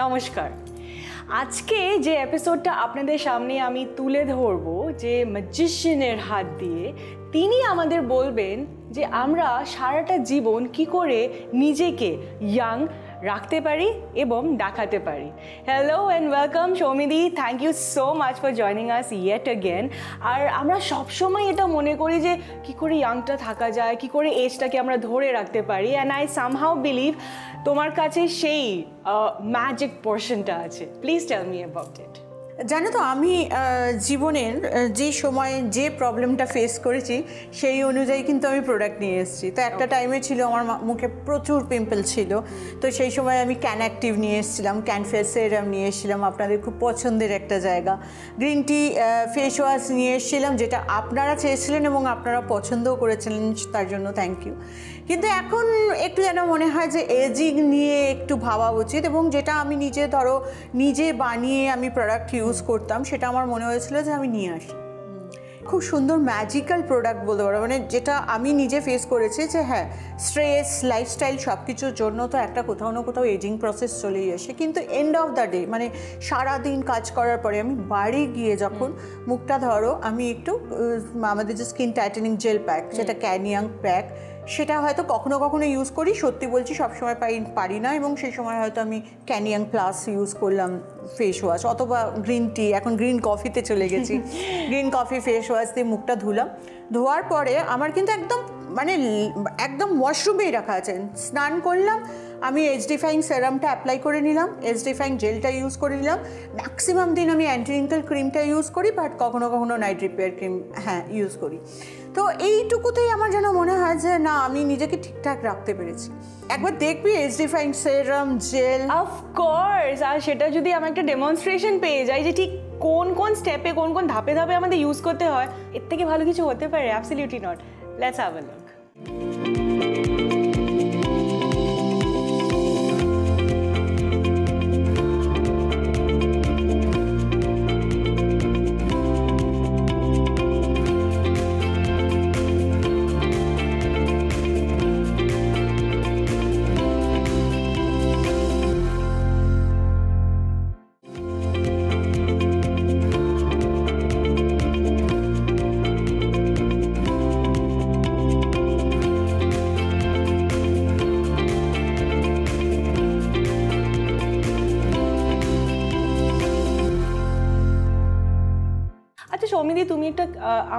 নমস্কার। আজকে যে এপিসোডটা আপনাদের সামনে আমি তুলে ধরবো যে ম্যাজিশিয়ানের হাত দিয়ে, তিনি আমাদের বলবেন যে আমরা সারাটা জীবন কি করে নিজেকে ইয়াং রাখতে পারি এবং দেখাতে পারি। Hello and welcome Soumidi, thank you so much for joining us yet again. আর আমরা সবসময় এটা মনে করি যে কি করে ইয়াংটা থাকা যায়, কি করে এজটাকে আমরা ধরে রাখতে পারি, অ্যান্ড আই সামহাউ বিলিভ তোমার কাছে সেই ম্যাজিক পোর্শনটা আছে। Please tell me about it. জানো তো, আমি জীবনের যে সময় যে প্রবলেমটা ফেস করেছি সেই অনুযায়ী কিন্তু আমি প্রোডাক্ট নিয়ে এসেছি। তো একটা টাইমে ছিল আমার মুখে প্রচুর পিম্পল ছিল, তো সেই সময় আমি ক্যান অ্যাক্টিভ নিয়ে এসেছিলাম, ক্যান ফেস সেরাম নিয়ে এসেছিলাম, আপনাদের খুব পছন্দের একটা জায়গা। গ্রিন টি ফেস ওয়াশ নিয়ে এসেছিলাম, যেটা আপনারা চেয়েছিলেন এবং আপনারা পছন্দও করেছিলেন, তার জন্য থ্যাংক ইউ। কিন্তু এখন একটু যেন মনে হয় যে এজিং নিয়ে একটু ভাবা উচিত, এবং যেটা আমি নিজে বানিয়ে আমি প্রোডাক্ট ইউজ করতাম, সেটা আমার মনে হয়েছিল যে আমি নিয়ে আসি। খুব সুন্দর ম্যাজিক্যাল প্রোডাক্ট বলতে পারো, মানে যেটা আমি নিজে ফেস করেছি যে হ্যাঁ, স্ট্রেস, লাইফস্টাইল সব কিছুর জন্য তো একটা কোথাও না কোথাও এজিং প্রসেস চলেই আসে, কিন্তু এন্ড অফ দ্য ডে মানে সারাদিন কাজ করার পরে আমি বাড়ি গিয়ে যখন মুখটা আমি একটু আমাদের যে স্কিন টাইটেনিং জেল প্যাক, যেটা ক্যানিয়াং প্যাক, সেটা হয়তো কখনো কখনো ইউজ করি, সত্যি বলছি সবসময় পারি না, এবং সেই সময় হয়তো আমি ক্যানিয়াং প্লাস ইউজ করলাম ফেস ওয়াশ, অথবা গ্রিন টি, এখন গ্রিন কফিতে চলে গেছি, গ্রিন কফি ফেস ওয়াশ দিয়ে মুখটা ধোয়ার পরে আমার কিন্তু একদম ওয়াশরুমেই রাখা আছে। স্নান করলাম, আমি এজডিফাইং সেরামটা অ্যাপ্লাই করে নিলাম, এজডিফাইং জেলটা ইউজ করে নিলাম, ম্যাক্সিমাম দিন আমি অ্যান্টি রিঙ্কেল ক্রিমটা ইউজ করি, বাট কখনো কখনো নাইট রিপেয়ার ক্রিম ইউজ করি। তো এইটুকুতেই আমার যেন মনে হয় যে না, আমি নিজেকে ঠিকঠাক রাখতে পেরেছি। একবার দেখবি এজডিফাইং সেরাম জেল, অফকোর্স। আর সেটা যদি আমি একটা ডেমনস্ট্রেশন পেয়ে যাই যে ঠিক কোন কোন স্টেপে, কোন কোন ধাপে ধাপে আমাদের ইউজ করতে হয়, এর থেকে ভালো কিছু হতে পারে? Absolutely not. Let's have a look. আচ্ছা সৌমিদি, তুমি একটা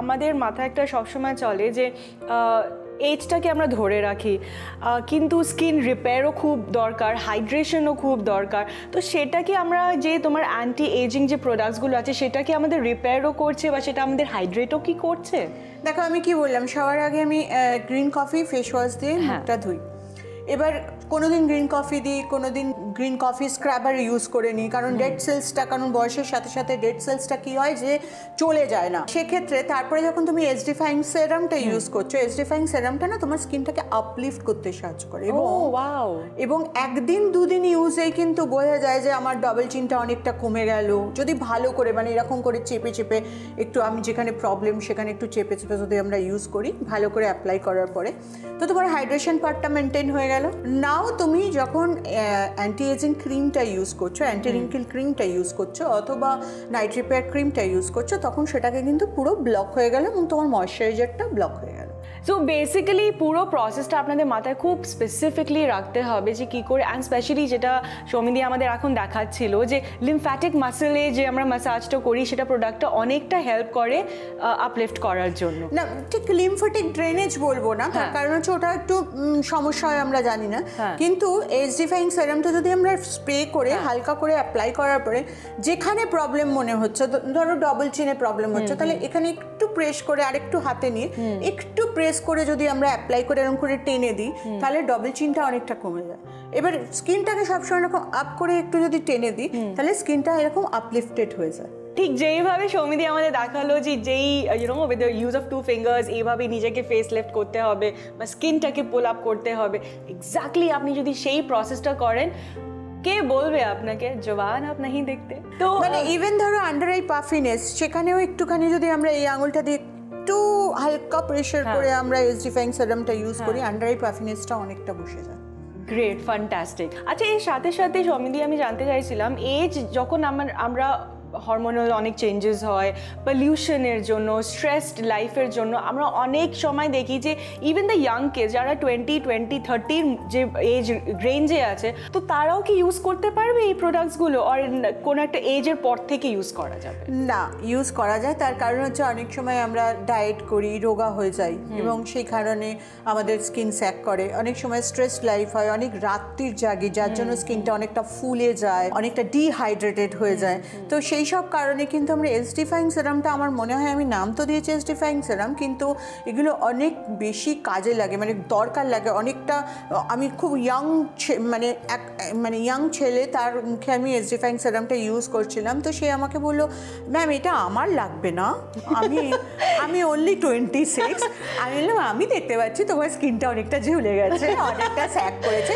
আমাদের মাথায় একটা সবসময় চলে যে এজটাকে আমরা ধরে রাখি, কিন্তু স্কিন রিপেয়ারও খুব দরকার, হাইড্রেশনও খুব দরকার। তো সেটা কি আমরা যে তোমার অ্যান্টি এজিং যে প্রোডাক্টসগুলো আছে, সেটা কি আমাদের রিপেয়ারও করছে বা সেটা আমাদের হাইড্রেটও কি করছে? দেখো, আমি কি বললাম, সবার আগে আমি গ্রিন কফি ফেস ওয়াশ দিয়ে মুখটা ধুই। এবার কোনোদিন গ্রিন কফি দিই, কোনোদিন গ্রিন কফি স্ক্রাবার ইউজ করে নিই, কারণ ডেড সেলসটা, কারণ বয়সের সাথে সাথে ডেড সেলসটা কী হয় যে চলে যায় না, সেক্ষেত্রে তারপরে যখন তুমি এজডিফাইং সেরামটা ইউজ করছো, এজডিফাইং সেরামটা না তোমার স্কিনটাকে আপলিফট করতে সাহায্য করে, এবং একদিন দুদিন ইউজেই কিন্তু বোঝা যায় যে আমার ডবল চিনটা অনেকটা কমে গেল, যদি ভালো করে মানে এরকম করে চেপে চেপে একটু, আমি যেখানে প্রবলেম সেখানে একটু চেপে চেপে যদি আমরা ইউজ করি ভালো করে অ্যাপ্লাই করার পরে, তো তোমার হাইড্রেশন পার্টটা মেনটেন হয়ে গেল। নাও তুমি যখন অ্যান্টি এজিং ক্রিমটা ইউজ করছো, অ্যান্টি রিঙ্কেল ক্রিমটা ইউজ করছো, অথবা নাইট রিপেয়ার ক্রিমটা ইউজ করছো, তখন সেটাকে কিন্তু পুরো ব্লক হয়ে গেল এবং তোমার ময়শ্চারাইজারটা ব্লক হয়ে গেল। সো বেসিক্যালি পুরো প্রসেসটা আপনাদের মাথায় খুব স্পেসিফিকলি রাখতে হবে যে কী করে, অ্যান্ড স্পেশালি যেটা সৌমিদি আমাদের এখন দেখাচ্ছিল যে লিমফ্যাটিক মাসেলে যে আমরা ম্যাসাজটা করি, সেটা প্রোডাক্টটা অনেকটা হেল্প করে আপলিফট করার জন্য। না, ঠিক লিমফ্যাটিক ড্রেনেজ বলবো না, কারণ হচ্ছে ওটা একটু সমস্যা হয় আমরা জানি না, কিন্তু এজডিফাইং সেরামটা যদি আমরা স্প্রে করে হালকা করে অ্যাপ্লাই করার পরে যেখানে প্রবলেম মনে হচ্ছে, ধরো ডবল চিনে প্রবলেম হচ্ছে, তাহলে এখানে একটু প্রেস করে আরেকটু হাতে নিয়ে একটু প্রেস করে যদি আমরা অ্যাপ্লাই করে এরকম করে টেনে দিই, তাহলে ডবল চিনটা অনেকটা কমে যায়। এবার স্কিনটাকে সবসময় এরকম আপ করে একটু যদি টেনে দিই, তাহলে স্কিনটা এরকম আপলিফটেড হয়ে যায়। ঠিক যেইভাবে সৌমিদি আমাদের দেখালো যে যেই with the use of 2 fingers এইভাবে নিজেকে ফেস লিফট করতে হবে বা স্কিনটাকে পুল আপ করতে হবে, এক্স্যাক্টলি আপনি যদি সেই প্রসেসটা করেন, কে বলবে আপনাকে জওয়ান আপ नहीं দেখতে? তো মানে ইভেন ধরো আন্ডার আই পাফিনেস, সেখানেও একটুখানি যদি আমরা এই আঙুলটা দিয়ে একটু হালকা প্রেশার করে আমরা এজডিফাইং সেরামটা ইউজ করি, আন্ডার আই পাফিনেসটা অনেকটা বসে যায়। Great, fantastic. আচ্ছা, এর সাথে সাথে সমিতি আমি জানতে চাইছিলাম, এজ যখন আমরা হরমোনাল অনেক চেঞ্জেস হয়, পলিউশনের জন্য, স্ট্রেসড লাইফের জন্য, আমরা অনেক সময় দেখি যে ইভেন দ্য ইয়াং কিডস যারা 20-30 যে এজ রেঞ্জে আছে, তো তারাও কি ইউজ করতে পারবে এই প্রোডাক্টসগুলো, আর কোনো একটা এজের পর থেকে ইউজ করা যাবে? না, ইউজ করা যায়। তার কারণ হচ্ছে অনেক সময় আমরা ডায়েট করি, রোগা হয়ে যাই, এবং সেই কারণে আমাদের স্কিন স্যাক করে। অনেক সময় স্ট্রেস লাইফ হয়, অনেক রাত্রির জাগি, যার জন্য স্কিনটা অনেকটা ফুলে যায়, অনেকটা ডিহাইড্রেটেড হয়ে যায়। তো সেই সব কারণে কিন্তু আমরা এসডিফাইং সিরামটা, আমার মনে হয়, আমি নাম তো দিয়েছি এসডিফাইং সিরাম, কিন্তু এগুলো অনেক বেশি কাজে লাগে, মানে দরকার লাগে অনেকটা। আমি খুব ইয়াং, মানে ইয়াং ছেলে, তার মুখে আমি এসডিফাইং সিরামটা ইউজ করছিলাম, তো সে আমাকে বললো, ম্যাম এটা আমার লাগবে না, আমি অনলি 26। আমি বললাম, আমি দেখতে পাচ্ছি তোমার স্কিনটা অনেকটা ঝুলে গেছে, অনেকটা স্যাক করেছে,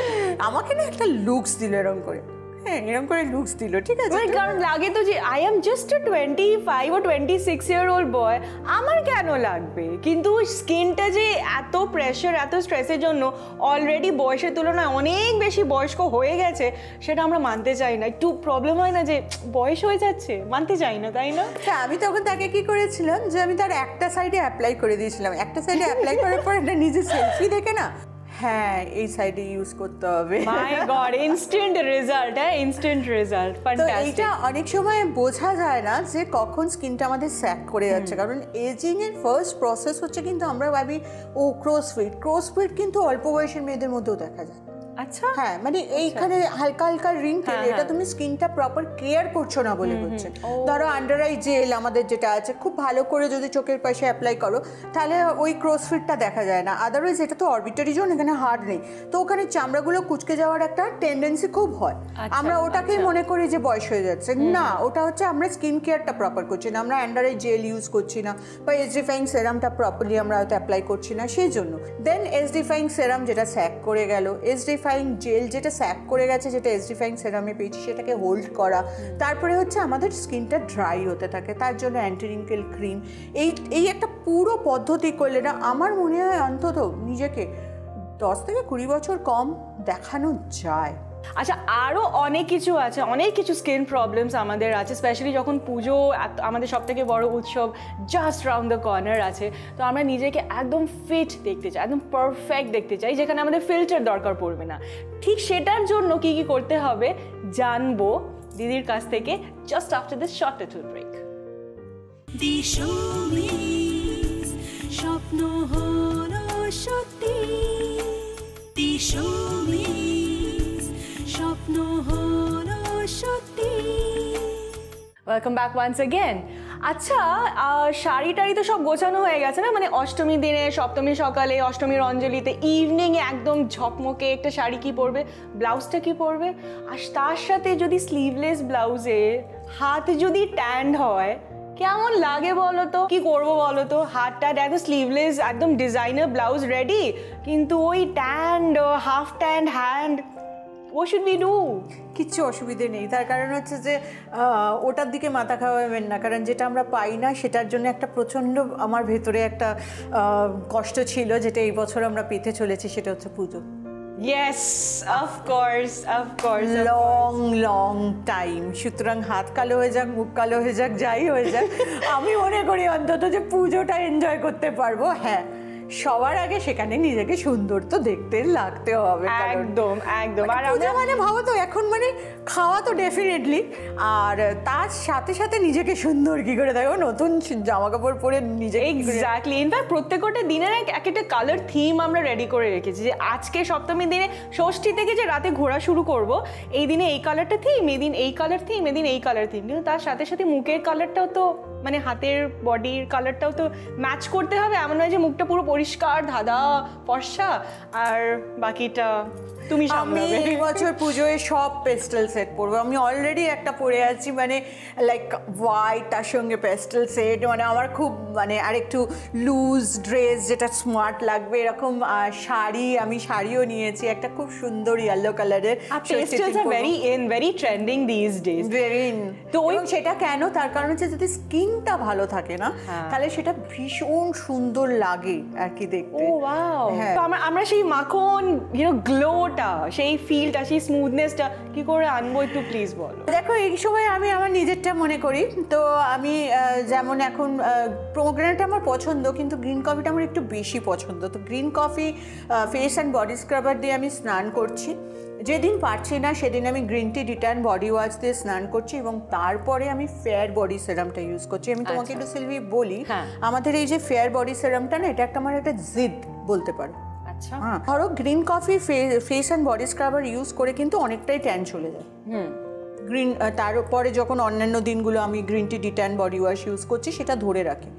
আমাকে না একটা লুকস দিল এরকম করে। হ্যাঁ, এরকম করে লুকস দিল, ঠিক আছে। কারণ লাগে তো যে I am just a 25 or 26-year-old বয়, আমার কেন লাগবে? কিন্তু স্কিনটা যে এত প্রেশার, এত স্ট্রেসের জন্য অলরেডি বয়সের তুলনায় অনেক বেশি বয়স্ক হয়ে গেছে, সেটা আমরা মানতে চাই না। একটু প্রবলেম হয় না যে বয়স হয়ে যাচ্ছে, মানতে চাই না, তাই না? হ্যাঁ, আমি তখন তাকে কি করেছিলাম যে আমি তার একটা সাইডে অ্যাপ্লাই করে দিয়েছিলাম, একটা সাইডে অ্যাপ্লাই করার পর একটা নিজের সেলফি দেখে না, হ্যাঁ এই সাইডে ইউজ করতে হবে। মাই গড, ইনস্ট্যান্ট রেজাল্ট, হ্যাঁ ইনস্ট্যান্ট রেজাল্ট, তো ফ্যান্টাস্টিক। এইটা অনেক সময় বোঝা যায় না যে কখন স্কিনটা আমাদের স্যাক করে যাচ্ছে, কারণ এজিং এর ফার্স্ট প্রসেস হচ্ছে, কিন্তু আমরা ভাবি ও ক্রোসফিট কিন্তু অল্প বয়সের মেয়েদের মধ্যেও দেখা যায়। আচ্ছা, হ্যাঁ, মানে এইখানে হালকা হালকা রিঙ্কেল, এটা তুমি স্কিনটা প্রপার কেয়ার করছো না বলে হচ্ছে। ধরো আন্ডার আই জেল আমাদের যেটা আছে, খুব ভালো করে যদি চোখের পাশে অ্যাপ্লাই করো, তাহলে ওই ক্রসফিটটা দেখা যায় না। আদারওয়াইজ এটা তো অরবিটারি জোন, এখানে হার্ড নেই, তো ওখানে চামড়াগুলো কুচকে যাওয়ার একটা টেন্ডেন্সি খুব হয়। আমরা ওটাকেই মনে করি যে বয়স হয়ে যাচ্ছে, না, ওটা হচ্ছে আমরা স্কিন কেয়ারটা প্রপার করছি না, আমরা আন্ডার আই জেল ইউজ করছি না, বা এসডিফাইং সেরামটা প্রপারলি আমরা হয়তো অ্যাপ্লাই করছি না, সেই জন্য। দেন এসডিফাইং সেরাম যেটা স্যাক করে গেল, এসডিফাইং জেল যেটা স্যাক করে গেছে, যেটা এসডিফাইং সেরামে পেয়েছি, সেটাকে হোল্ড করা। তারপরে হচ্ছে আমাদের স্কিনটা ড্রাই হতে থাকে, তার জন্য অ্যান্টি রিঙ্কেল ক্রিম। এই একটা পুরো পদ্ধতি করলে না, আমার মনে হয় অন্তত নিজেকে 10 থেকে 20 বছর কম দেখানো যায়। আচ্ছা, আরও অনেক কিছু আছে, অনেক কিছু স্কিন প্রবলেমস আমাদের আছে, স্পেশালি যখন পুজো আমাদের সব থেকে বড় উৎসব জাস্ট রাউন্ড দ্য কর্নার আছে, তো আমরা নিজেকে একদম ফিট দেখতে চাই, একদম পারফেক্ট দেখতে চাই, যেখানে আমাদের ফিল্টার দরকার পড়বে না। ঠিক সেটার জন্য কি কি করতে হবে জানবো দিদির কাছ থেকে, just after this short little break. স্বপ্ন হলো সত্যি, স্বপ্ন হলো সত্যি। Welcome back once again. আচ্ছা, শাড়ি টাড়ি তো সব গোছানো হয়ে গেছে না, মানে অষ্টমী দিনে, সপ্তমী সকালে, অষ্টমীর অঞ্জলিতে, ইভিনিংয়ে একদম ঝকমকে একটা শাড়ি কি পরবে, ব্লাউজটা কি পরবে, আর তার সাথে যদি স্লিভলেস ব্লাউজে হাত যদি ট্যান্ড হয়, কেমন লাগে বলো তো? কি করবো বলো তো? হাতটা একদম স্লিভলেস, একদম ডিজাইনার ব্লাউজ রেডি, কিন্তু ওই tanned, half tanned hand, what should we do? কিচ্ছু অসুবিধে নেই, তার কারণ হচ্ছে যে ওটার দিকে মাথা খাওয়াবেন না, কারণ যেটা আমরা পাই না সেটার জন্য একটা প্রচণ্ড আমার ভেতরে একটা কষ্ট ছিল, যেটা এই বছর আমরা পেতে চলেছি, সেটা হচ্ছে পুজো। Yes, of course. Long time. সুতরাং হাত কালো হয়ে যাক, মুখ কালো হয়ে যাক, যাই হয়ে যাক, আমি মনে করি অন্তত যে পুজোটা এনজয় করতে পারবো। হ্যাঁ, সবার আগে সেখানে নিজেকে সুন্দর তো দেখতে লাগতে হবে, একদম। আর পূজা মানে ভাবো তো, এখন মানে খাওয়া তো ডেফিনেটলি, আর তার সাথে সাথে নিজেকে সুন্দর কি করে দেখো, নতুন জামা কাপড় পরে নিজেকে এক্স্যাক্টলি। ইনফ্যাক্ট প্রত্যেকটা দিনের এক একটা কালার থিম আমরা রেডি করে রেখেছি, যে আজকে সপ্তমীর দিনে, ষষ্ঠী থেকে যে রাতে ঘোরা শুরু করব, এই দিনে এই কালারটা থিম, এই দিন এই কালার থিম, এই দিন এই কালার থিম, কিন্তু তার সাথে সাথে মুখের কালারটাও তো, মানে হাতের বডির কালারটাও তো ম্যাচ করতে হবে। এমন নয় যে মুখটা পুরো পরিষ্কার ধাঁধা ফর্সা আর বাকিটা তুমি সামলাবে। আমি এই বছর পুজোয় সব পেস্টেল সেট পরবো, আমি অলরেডি একটা পরে আছি, মানে লাইক হোয়াইট, তার সঙ্গে পেস্টেল সেট, মানে আমার খুব, মানে আর একটু লুজ ড্রেস যেটা স্মার্ট লাগবে এরকম শাড়ি, আমি শাড়িও নিয়েছি একটা খুব সুন্দর ইয়েলো কালারের। Pastels are very trending this days, very. তো ওই সেটা কেন, তার কারণ হচ্ছে যদি স্কিনটা ভালো থাকে না, তাহলে সেটা ভীষণ সুন্দর লাগে আর কি দেখতে। ও ওয়াও, তো আমরা সেই মাখন গ্লোটা গ্লোটা, সেই ফিলটা, সেই স্মুথনেসটা কি করে আনবো একটু প্লিজ বলো। দেখো এই সময় আমি আমার নিজেরটা মনে করি, তো আমি যেমন এখন পোমোগ্রেনেট আমার পছন্দ, কিন্তু গ্রিন কফিটা আমার একটু বেশি পছন্দ। তো green coffee face and body scrubber দিয়ে আমি স্নান করছি, যেদিন পারছি না সেদিন আমি গ্রিন টি ডিটান বডি ওয়াশ দিয়ে স্নান করছি, এবং তারপরে আমি ফেয়ার বডি সেরামটা ইউজ করছি। আমি তোমাকে একটু সিলভি বলি, আমাদের এই যে ফেয়ার বডি সেরামটা না, এটা একটা আমার একটা জিদ বলতে পারো। আচ্ছা, হ্যাঁ, ধরো green coffee face and body scrubber use করে কিন্তু অনেকটাই ট্যান চলে যায়। গ্রিন তারপরে যখন অন্যান্য দিনগুলো আমি green tea detan body wash use করছি সেটা ধরে রাখি,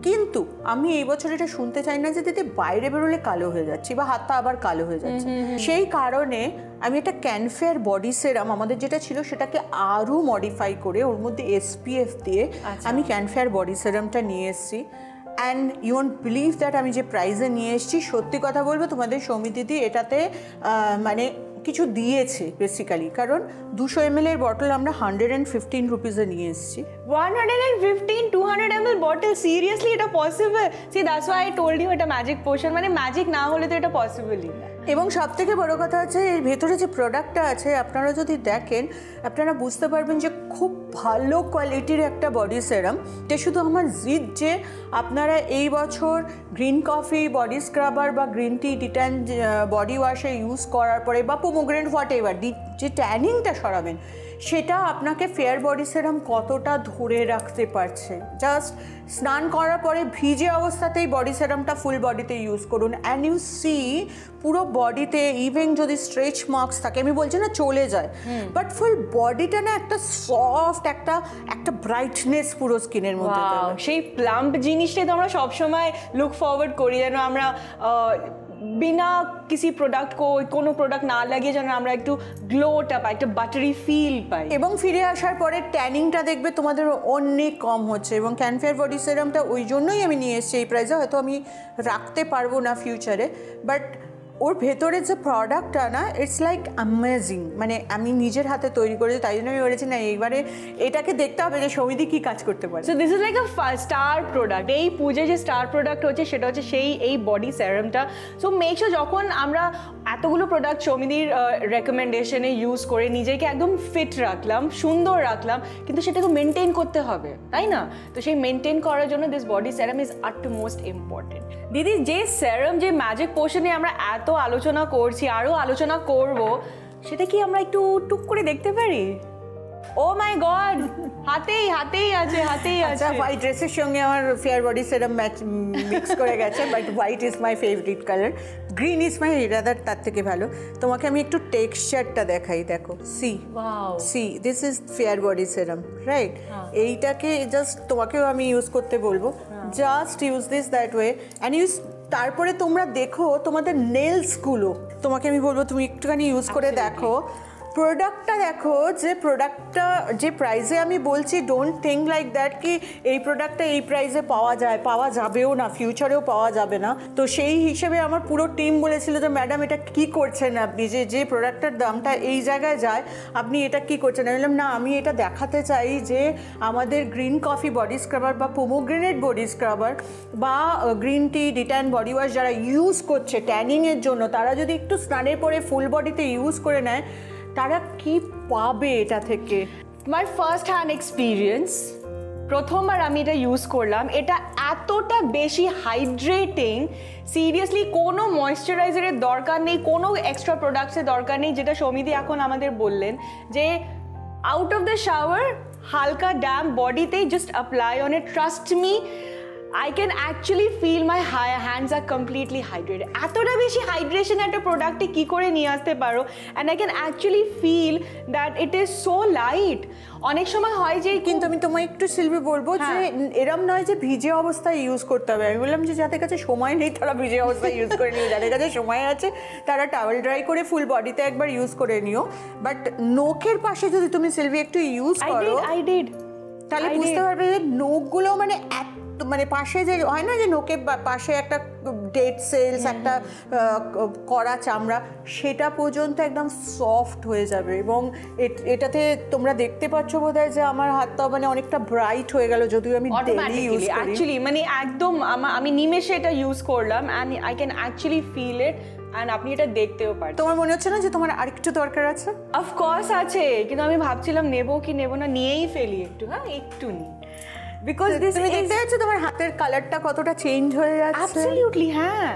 কিন্তু আমি এই বছর এটা শুনতে চাই না যে দিদি বাইরে বেরোলে কালো হয়ে যাচ্ছি বা হাতটা আবার কালো হয়ে যাচ্ছে। সেই কারণে আমি একটা ক্যানফেয়ার বডি সেরাম আমাদের যেটা ছিল সেটাকে আরও মডিফাই করে ওর মধ্যে SPF দিয়ে আমি ক্যানফেয়ার বডি সেরামটা নিয়ে এসেছি। And you won't believe that আমি যে প্রাইসে নিয়ে এসেছি, সত্যি কথা বলবো তোমাদের সৌমিদিদি এটাতে মানে কিছু দিয়েছে বেসিক্যালি, কারণ 200 ml এর বটল আমরা 115 রুপিসে নিয়ে এসেছি। 115 200 ml বটল, সিরিয়াসলি এটা possible? See that's why I told you এটা ম্যাজিক পোশন, মানে ম্যাজিক না হলে তো এটা পসিবলই না। এবং সব থেকে বড় কথা হচ্ছে এর ভেতরে যে প্রোডাক্টটা আছে আপনারা যদি দেখেন আপনারা বুঝতে পারবেন যে খুব ভালো কোয়ালিটির একটা বডি সেরাম। এটা শুধু আমার জিদ যে আপনারা এই বছর গ্রিন কফি বডি স্ক্রাবার বা গ্রিন টি ডিট্যান বডি ওয়াশে ইউজ করার পরে বা পোমোগ্রেনেট হোয়াট এভার যে ট্যানিংটা সরাবেন, সেটা আপনাকে ফেয়ার বডি সেরাম কতটা ধরে রাখতে পারছে। জাস্ট স্নান করার পরে ভিজে অবস্থাতেই বডি সেরামটা ফুল বডিতে ইউজ করুন, অ্যান্ড ইউ সি পুরো বডিতে ইভেন যদি স্ট্রেচ মার্কস থাকে, আমি বলছি না চলে যায়, বাট ফুল বডিটা না একটা সফট একটা ব্রাইটনেস পুরো স্কিনের মধ্যে। সেই প্লাম্প জিনিসটাই তো আমরা সবসময় লুক ফরওয়ার্ড করি, যেন আমরা बिना किसी প্রোডাক্ট কোনো প্রোডাক্ট না লাগিয়ে যেন আমরা একটু গ্লোটা পাই, একটা বাটারি ফিল পাই। এবং ফিরে আসার পরে ট্যানিংটা দেখবে তোমাদের অনেক কম হচ্ছে। এবং ক্যানফেয়ার বডি সেরামটা ওই জন্যই আমি নিয়ে এসেছি এই প্রাইসে, হয়তো আমি রাখতে পারবো না ফিউচারে, বাট ওর ভেতরে যে প্রোডাক্টটা না ইটস লাইক অ্যামেজিং। মানে আমি নিজের হাতে তৈরি করেছি, তাই জন্য আমি বলেছি না এইবারে এটাকে দেখতে হবে যে সৌমিদি কী কাজ করতে পারে। So this is like a star product. এই পুজোয় যে স্টার প্রোডাক্ট হচ্ছে সেটা হচ্ছে এই বডি সেরামটা। সো মেক শিওর যখন আমরা এতগুলো প্রোডাক্ট সৌমিদির রেকমেন্ডেশনে ইউজ করে নিজেকে একদম ফিট রাখলাম, সুন্দর রাখলাম, কিন্তু সেটাকে মেনটেন করতে হবে, তাই না? তো সেই মেনটেন করার জন্য this body serum is utmost important. দিদি, যে সেরাম, যে ম্যাজিক পোশনে আমরা এত আলোচনা করছি, আরও আলোচনা করব, সেটা কি আমরা একটু টুক করে দেখতে পারি? ও মাই গড, হাতেই আছে। আচ্ছা, হোয়াইট ড্রেসের সঙ্গে আমার ফেয়ার বডি সেরাম মিক্স করে গেছে, but white is my favourite colour, green is my rather তার থেকে ভালো। তোমাকে আমি একটু টেক্সচারটা দেখাই, দেখো, C this is fair body serum, right? এইটাকে জাস্ট তোমাকেও আমি ইউজ করতে বলবো, just use this that way and use. তারপরে তোমরা দেখো তোমাদের নেলসগুলো, তোমাকে আমি বলবো তুমি একটুখানি ইউজ করে দেখো, প্রোডাক্টটা দেখো, প্রোডাক্টটা যে প্রাইসে আমি বলছি, ডোন্ট থিঙ্ক লাইক দ্যাট কি এই প্রোডাক্টটা এই প্রাইসে পাওয়া যাবেও না, ফিউচারেও পাওয়া যাবে না। তো সেই হিসেবে আমার পুরো টিম বলেছিল যে ম্যাডাম এটা কী করছেন আপনি, যে প্রোডাক্টটার দামটা এই জায়গায় যায় আপনি এটা কী করছেন? আমি বললাম না, আমি এটা দেখাতে চাই যে আমাদের গ্রিন কফি বডি স্ক্রাবার বা পোমোগ্রেনেট বডি স্ক্রাবার বা green tea detan body wash যারা ইউজ করছে ট্যানিংয়ের জন্য, তারা যদি একটু স্নানের পরে ফুল বডিতে ইউজ করে নেয়, তারা কি পাবে এটা থেকে। মাই ফার্স্ট হ্যান্ড এক্সপিরিয়েন্স, প্রথমবার আমি এটা ইউজ করলাম, এটা এতটা বেশি হাইড্রেটিং, সিরিয়াসলি কোনো ময়েশ্চারাইজারের দরকার নেই, কোনো এক্সট্রা প্রোডাক্টসের দরকার নেই, যেটা সৌমিদি এখন আমাদের বললেন যে আউট অফ দ্য শাওয়ার হালকা ড্যাম বডিতেই just apply on it, trust me I can actually feel my hands are completely hydrated. এতটা বেশি হাইড্রেশন একটা প্রোডাক্টে কী করে নিয়ে আসতে পারো, and I can actually feel that it is so light. অনেক সময় হয় যে, কিন্তু আমি তোমায় একটু সিলভি বলবো যে এরম নয় যে ভিজে অবস্থায় ইউজ করতে হবে। আমি বললাম যে যাদের কাছে সময় নেই তারা ভিজে অবস্থায় ইউজ করে নিও, যাদের কাছে সময় আছে তারা টাওয়েল ড্রাই করে ফুল বডিতে একবার ইউজ করে নিও। বাট নোকের পাশে যদি তুমি সিলভি একটু ইউজ করো, তাহলে বুঝতে পারবে যে নোকগুলো মানে মানে পাশে যে হয় না যে নোকে পাশে একটা ডেড সেলস, একটা কড়া চামড়া, সেটা পর্যন্ত একদম সফট হয়ে যাবে। এবং এটাতে তোমরা দেখতে পাচ্ছ বোধহয় যে আমার হাতটা মানে অনেকটা ব্রাইট হয়ে গেল, যদিও আমি ডেইলি ইউজ করি। অ্যাকচুয়ালি মানে একদম আমি নিমেষে এটা ইউজ করলাম, and I can actually feel it. And আপনি এটা দেখতেও পারছেন। তোমার মনে হচ্ছে না যে তোমার আরেকটু দরকার আছে? অফকোর্স আছে, কিন্তু আমি ভাবছিলাম নেবো কি নেবো না, নিয়েই ফেলি একটু, হ্যাঁ একটু নিই, বিকজ দিস তুমি দেখতে পাচ্ছ তোমার হাতের কালারটা কতটা চেঞ্জ হয়ে যাচ্ছে। অ্যাবসলিউটলি, হ্যাঁ।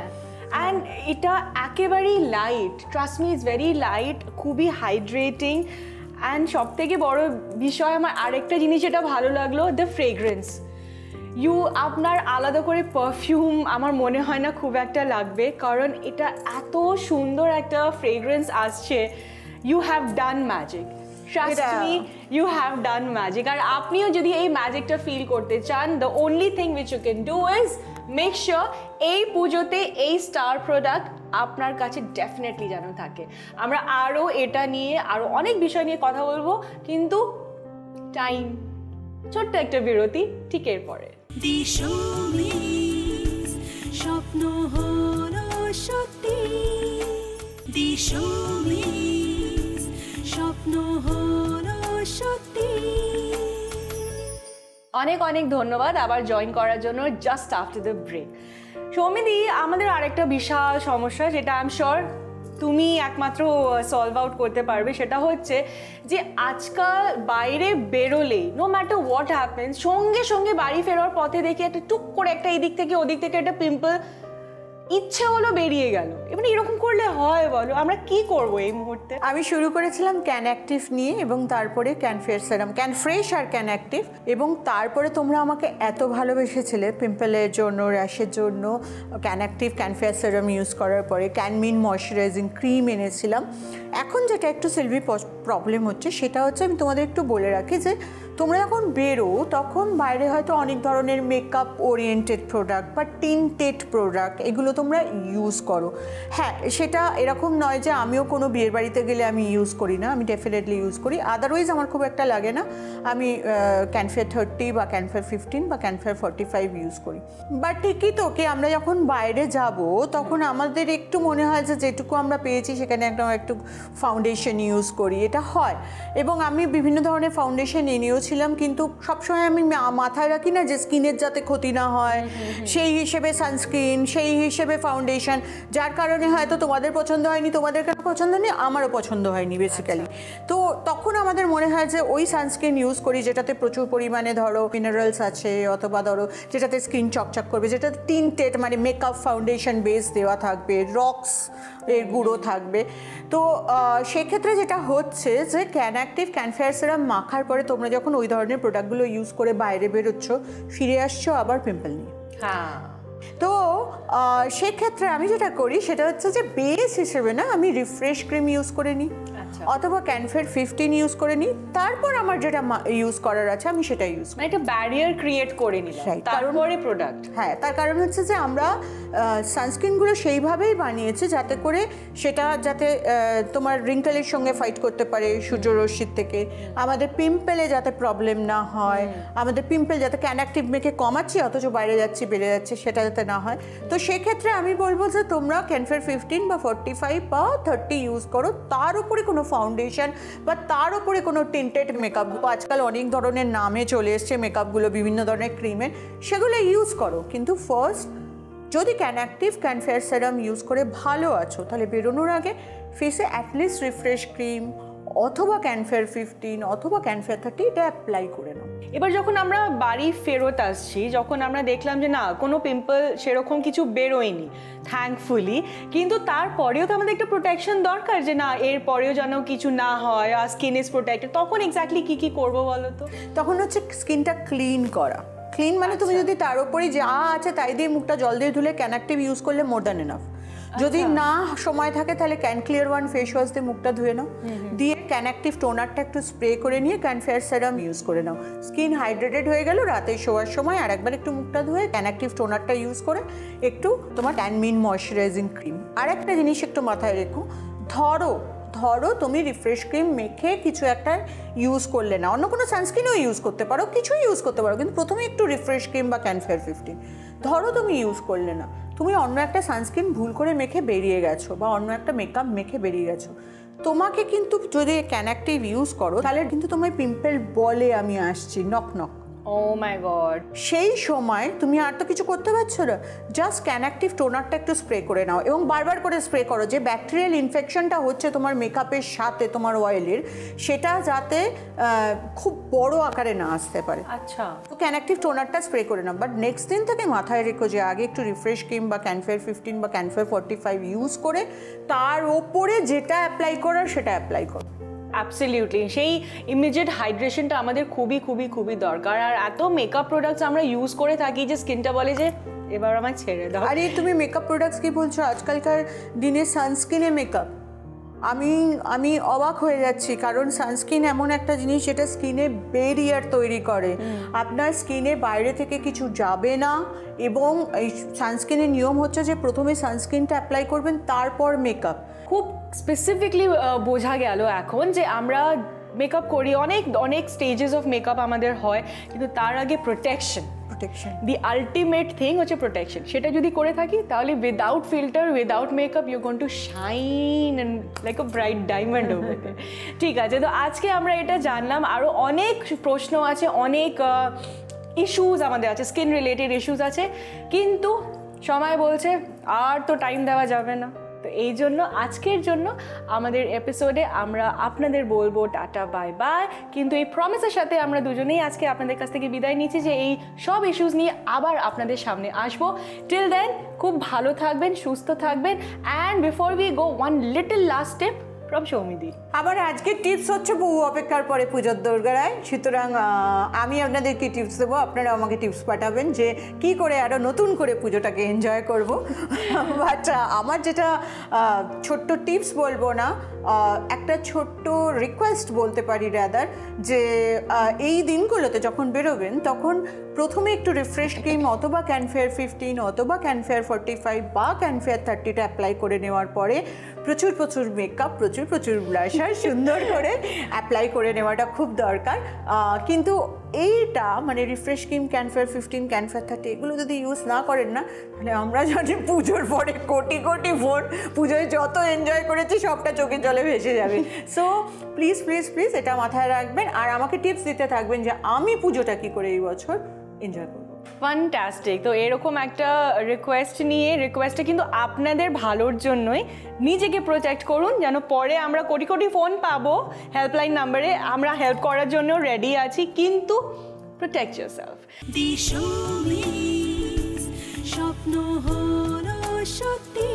অ্যান্ড এটা একেবারেই light, trust me is very light, খুবই হাইড্রেটিং। অ্যান্ড সব থেকে বড় বিষয় আমার আরেকটা জিনিস যেটা ভালো লাগলো, দ্য ফ্রেগ্রেন্স। আপনার আলাদা করে পারফিউম আমার মনে হয় না খুব একটা লাগবে, কারণ এটা এত সুন্দর একটা ফ্রেগ্রেন্স আসছে। You have done magic, trust me, you have done magic. আর আপনিও যদি এই ম্যাজিকটা ফিল করতে চান, the only thing which you can do is make sure এই পুজোতে এই স্টার প্রোডাক্ট আপনার কাছে ডেফিনেটলি যেন থাকে। আমরা আরও এটা নিয়ে আরও অনেক বিষয় নিয়ে কথা বলবো, কিন্তু টাইম, ছোট্ট একটা বিরতি, ঠিক এরপরে। দিশো মিস স্বপ্ন হলো সত্যি, দিশো মিস স্বপ্ন হলো সত্যি। অনেক অনেক ধন্যবাদ আবার জয়েন করার জন্য জাস্ট আফটার দ্য ব্রেক। সৌমিদি, আমাদের আরেকটা বিশাল সমস্যা, যেটা আই এম শিওর তুমি একমাত্র সলভ আউট করতে পারবে, সেটা হচ্ছে যে আজকাল বাইরে বেরোলেই নো ম্যাটার হোয়াট হ্যাপেন্স, সঙ্গে সঙ্গে বাড়ি ফেরার পথে দেখি একটা টুক করে একটা এদিক থেকে ওদিক থেকে একটা পিম্পল, ইচ্ছে হলো বেরিয়ে গেল। এবার এরকম করলে হয় বলো, আমরা কি করব এই মুহূর্তে? আমি শুরু করেছিলাম ক্যান অ্যাক্টিভ নিয়ে, এবং তারপরে can fair serum, can fresh আর ক্যান অ্যাক্টিভ, এবং তারপরে তোমরা আমাকে এত ভালোবেসেছিলে পিম্পলের জন্য, র্যাশের জন্য can active can fair serum use করার পরে ক্যান মিন ময়শ্চারাইজিং ক্রিম এনেছিলাম। এখন যেটা একটু সেলভি প্রবলেম হচ্ছে সেটা হচ্ছে, আমি তোমাদের একটু বলে রাখি যে তোমরা যখন বেরো তখন বাইরে হয়তো অনেক ধরনের মেকআপ ওরিয়েন্টেড প্রোডাক্ট বা টিন্টেড প্রোডাক্ট এগুলো তোমরা ইউজ করো। হ্যাঁ, সেটা এরকম নয় যে আমিও কোনো বিয়ের বাড়িতে গেলে আমি ইউজ করি না, আমি ডেফিনেটলি ইউজ করি, আদারওয়াইজ আমার খুব একটা লাগে না। আমি ক্যানফেয়ার 30 বা ক্যানফেয়ার 15 বা ক্যানফেয়ার 45 ইউজ করি। বাট ঠিকই তো, কি আমরা যখন বাইরে যাব তখন আমাদের একটু মনে হয় যে যেটুকু আমরা পেয়েছি সেখানে একটু ফাউন্ডেশন ইউজ করি, এটা হয়। এবং আমি বিভিন্ন ধরনের ফাউন্ডেশন এনেওছিলাম, কিন্তু সবসময় আমি মাথায় রাখি না যে স্কিনের যাতে ক্ষতি না হয়, সেই হিসেবে সানস্ক্রিন, সেই হিসেবে ফাউন্ডেশন, যার কারণে হয়তো তোমাদের পছন্দ হয়নি, তোমাদের কেন পছন্দ নেই, আমারও পছন্দ হয়নি বেসিক্যালি। তো তখন আমাদের মনে হয় যে ওই সানস্ক্রিন ইউজ করি যেটাতে প্রচুর পরিমাণে ধরো মিনারেলস আছে, অথবা ধরো যেটাতে স্কিন চকচক করবে, যেটাতে টিন্টেড মানে মেকআপ ফাউন্ডেশন বেস দেওয়া থাকবে, রক্স এর গুঁড়ো থাকবে। তো সেক্ষেত্রে যেটা হচ্ছে যে ক্যান অ্যাক্টিভ ক্যান ফেয়ার সেরাম মাখার পরে তোমরা যখন ওই ধরনের প্রোডাক্টগুলো ইউজ করে বাইরে বেরোচ্ছ, ফিরে আসছো আবার পিম্পল নিয়ে। হ্যাঁ, তো সেক্ষেত্রে আমি যেটা করি সেটা হচ্ছে যে বেস হিসেবে না আমি রিফ্রেশ ক্রিম ইউজ করে নিই, অথবা ক্যানফেয়ার 15 ইউজ করে নিই, তারপর আমার যেটা ইউজ করার আছে আমি সেটা ইউজ করি। একটা ব্যারিয়ার ক্রিয়েট করে নিলাম, তারপরে প্রোডাক্ট। হ্যাঁ, তার কারণ হচ্ছে যে আমরা সানস্ক্রিনগুলো সেইভাবেই বানিয়েছি যাতে করে সেটা যাতে তোমার রিঙ্কেলের সঙ্গে ফাইট করতে পারে সূর্যরশ্মির থেকে, আমাদের পিম্পলে যাতে প্রবলেম না হয়, আমাদের পিম্পল যাতে ক্যান অ্যাক্টিভ মেখে কমাচ্ছি অথচ বাইরে যাচ্ছি বেড়ে যাচ্ছে সেটা যাতে না হয়। তো সেক্ষেত্রে আমি বলবো যে তোমরা ক্যানফেয়ার 15 বা 45 বা 30 ইউজ করো, তার উপরে কোনো ফাউন্ডেশন বা তার উপরে কোনো টিন্টেড মেকআপ, আজকাল অনেক ধরনের নামে চলে এসছে মেকআপগুলো, বিভিন্ন ধরনের ক্রিমের, সেগুলো ইউজ করো। কিন্তু ফার্স্ট যদি can active can fair serum use করে ভালো আছো, তাহলে বেরোনোর আগে ফেসে অ্যাটলিস্ট রিফ্রেশ ক্রিম অথবা ক্যানফেয়ার 15 অথবা ক্যানফেয়ার 30 এটা অ্যাপ্লাই করে নাও। এবার যখন আমরা বাড়ি ফেরত আসছি, যখন আমরা দেখলাম যে না কোনো পিম্পল সেরকম কিছু বেরোয়নি থ্যাঙ্কফুলি, কিন্তু তারপরেও তো আমাদের একটা প্রোটেকশন দরকার, যে না এর পরেও যেন কিছু না হয়, আর স্কিন ইজ প্রোটেক্টেড, তখন এক্স্যাক্টলি কি কি করবো বলো তো? তখন হচ্ছে স্কিনটা ক্লিন করা। ক্লিন মানে তুমি যদি তার উপরে যা আছে তাই দিয়ে মুখটা জল দিয়ে ধুলে ক্যান অ্যাক্টিভ ইউজ করলে মোর দ্যান এনাফ। যদি না সময় থাকে তাহলে can clear one face wash দিয়ে মুখটা ধুয়ে নাও, দিয়ে ক্যান অ্যাক্টিভ টোনারটা একটু স্প্রে করে নিয়ে ক্যান ফেয়ার সেরাম ইউজ করে নাও। স্কিন হাইড্রেটেড হয়ে গেল, রাতে শোয়ার সময় আর একবার একটু মুখটা ধুয়ে ক্যান অ্যাক্টিভ টোনারটা ইউজ করে একটু তোমার ক্যান মিন ময়শ্চারাইজিং ক্রিম। আর একটা জিনিস একটু মাথায় রেখো, ধরো তুমি রিফ্রেশ ক্রিম মেখে কিছু একটা ইউজ করলে না, অন্য কোনো সানস্ক্রিনও ইউজ করতে পারো, কিছুই ইউজ করতে পারো, কিন্তু প্রথমে একটু রিফ্রেশ ক্রিম বা ক্যানফেয়ার 15 ধরো তুমি ইউজ করলে না, তুমি অন্য একটা সানস্ক্রিন ভুল করে মেখে বেরিয়ে গেছো বা অন্য একটা মেকআপ মেখে বেরিয়ে গেছো, তোমাকে কিন্তু যদি ক্যান অ্যাক্টিভ ইউজ করো তাহলে কিন্তু তোমার পিম্পল বলে আমি আসছি নক নক। ও মাই গড, সেই সময় তুমি আর তো কিছু করতে পারছো না, জাস্ট ক্যানঅ্যাক্টিভ টোনারটা একটু স্প্রে করে নাও এবং বারবার করে স্প্রে করো, যে ব্যাকটেরিয়াল ইনফেকশনটা হচ্ছে তোমার মেকআপের সাথে তোমার অয়েলের, সেটা যাতে খুব বড় আকারে না আসতে পারে। আচ্ছা, তো ক্যানঅ্যাক্টিভ টোনারটা স্প্রে করে নাও, বাট নেক্সট দিন থেকে মাথায় রেখো যে আগে একটু রিফ্রেশ ক্রিম বা ক্যানফেয়ার 15 বা ক্যানফেয়ার 45 ইউজ করে তার ওপরে যেটা অ্যাপ্লাই করার সেটা অ্যাপ্লাই করো। অ্যাবসলিউটলি, সেই ইমিডিয়েট হাইড্রেশনটা আমাদের খুবই খুবই খুবই দরকার। আর এত মেকআপ প্রোডাক্টস আমরা ইউজ করে থাকি যে স্কিনটা বলে যে এবার আমায় ছেড়ে দাও। আরে তুমি মেকআপ প্রোডাক্টস কি বলছো, আজকালকার দিনে সানস্ক্রিনে মেকআপ, আমি অবাক হয়ে যাচ্ছি, কারণ সানস্ক্রিন এমন একটা জিনিস যেটা স্কিনে ব্যারিয়ার তৈরি করে, আপনার স্কিনে বাইরে থেকে কিছু যাবে না। এবং এই সানস্ক্রিনের নিয়ম হচ্ছে যে প্রথমে সানস্ক্রিনটা অ্যাপ্লাই করবেন, তারপর মেকআপ। খুব স্পেসিফিকলি বোঝা গেল এখন যে আমরা মেকআপ করি, অনেক অনেক স্টেজেস অফ মেকআপ আমাদের হয়, কিন্তু তার আগে প্রোটেকশন, দি আলটিমেট থিং হচ্ছে প্রোটেকশন। সেটা যদি করে থাকি তাহলে without filter, without makeup you going to shine and like a bright diamond over there. ঠিক আছে, তো আজকে আমরা এটা জানলাম। আরও অনেক প্রশ্ন আছে, অনেক ইস্যুস আমাদের আছে, স্কিন রিলেটেড ইস্যুস আছে, কিন্তু সময় বলছে আর তো টাইম দেওয়া যাবে না। তো এই জন্য আজকের জন্য আমাদের এপিসোডে আমরা আপনাদের বলবো টাটা বাই বাই, কিন্তু এই প্রমিসের সাথে আমরা দুজনেই আজকে আপনাদের কাছ থেকে বিদায় নিচ্ছি যে এই সব ইস্যুস নিয়ে আবার আপনাদের সামনে আসবো। টিল দেন খুব ভালো থাকবেন, সুস্থ থাকবেন। And before we go, one little last tip from Soumidi. আবার আজকের টিপস হচ্ছে বহু অপেক্ষার পরে পুজোর দোরগোড়ায়, সুতরাং আমি আপনাদেরকে টিপস দেবো, আপনারা আমাকে টিপস পাঠাবেন যে কি করে আরও নতুন করে পুজোটাকে এনজয় করব। বাট আমার যেটা ছোট্ট টিপস বলবো না, একটা ছোট্ট রিকোয়েস্ট বলতে পারি রাদার, যে এই দিনগুলোতে যখন বেরোবেন তখন প্রথমে একটু রিফ্রেশ ক্রিম অথবা ক্যানফেয়ার 15 অথবা ক্যানফেয়ার 45 বা ক্যানফেয়ার 30টা অ্যাপ্লাই করে নেওয়ার পরে প্রচুর প্রচুর মেকআপ, প্রচুর প্রচুর ব্লাশার সুন্দর করে অ্যাপ্লাই করে নেওয়াটা খুব দরকার। কিন্তু এইটা মানে রিফ্রেশ ক্রিম, ক্যানফেয়ার 15, ক্যানফেয়ার 30 এগুলো যদি ইউজ না করেন না, তাহলে আমরা জানি পুজোর পরে কোটি কোটি ফোন, পুজোয় যত এনজয় করেছি সবটা চোখে জলে ভেসে যাবে। সো প্লিজ প্লিজ প্লিজ এটা মাথায় রাখবেন, আর আমাকে টিপস দিতে থাকবেন যে আমি পুজোটা কী করে এই বছর এনজয় করবো। ফ্যান্টাস্টিক। তো এরকম একটা রিকোয়েস্ট নিয়ে, রিকোয়েস্টটা কিন্তু আপনাদের ভালোর জন্যই, নিজেকে প্রোটেক্ট করুন যেন পরে আমরা কোটি কোটি ফোন পাবো হেল্পলাইন নাম্বারে, আমরা হেল্প করার জন্য রেডি আছি, কিন্তু প্রোটেক্ট ইয়োরসেলফ। স্বপ্ন হলো সত্যি।